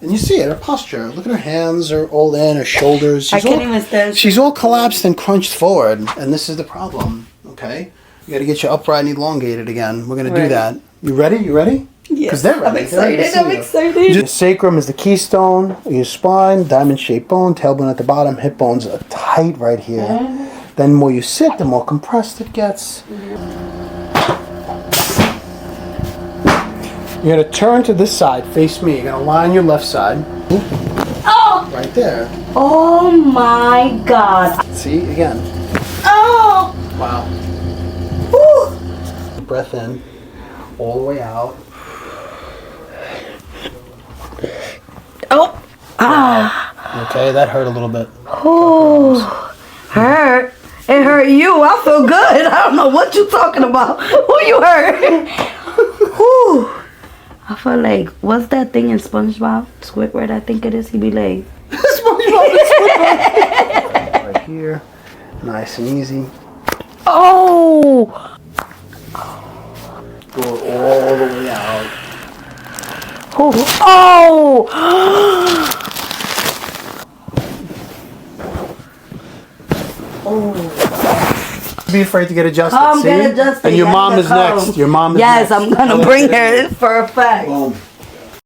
And you see it, her posture. Look at her hands are all in, her shoulders. I can't even stand. She's all collapsed and crunched forward, and this is the problem, okay? You gotta get you upright and elongated again. We're gonna do that. You ready? You ready? Yes. Because they're ready. I'm excited. I'm excited. Your sacrum is the keystone, your spine, diamond-shaped bone, tailbone at the bottom, hip bones are tight right here. Then the more you sit, the more compressed it gets. You're gonna turn to this side, face me. You're gonna line your left side. Oh! Right there. Oh my God. See, again. Oh! Wow. Woo! Breath in, all the way out. Oh! Ah! Okay, that hurt a little bit. Oh! Hurt? It hurt you. I feel good. I don't know what you're talking about. Who you hurt? Whew. I feel like, what's that thing in SpongeBob? Squidward, I think it is. He be like, SpongeBob is Squidward. Right here, nice and easy. oh! Go all the way out. Oh! Oh. Be afraid to get adjusted. I'm see? gonna adjust it. And your Yes, mom is come. next. Your mom is yes, next. I'm gonna bring her for a fact. Boom.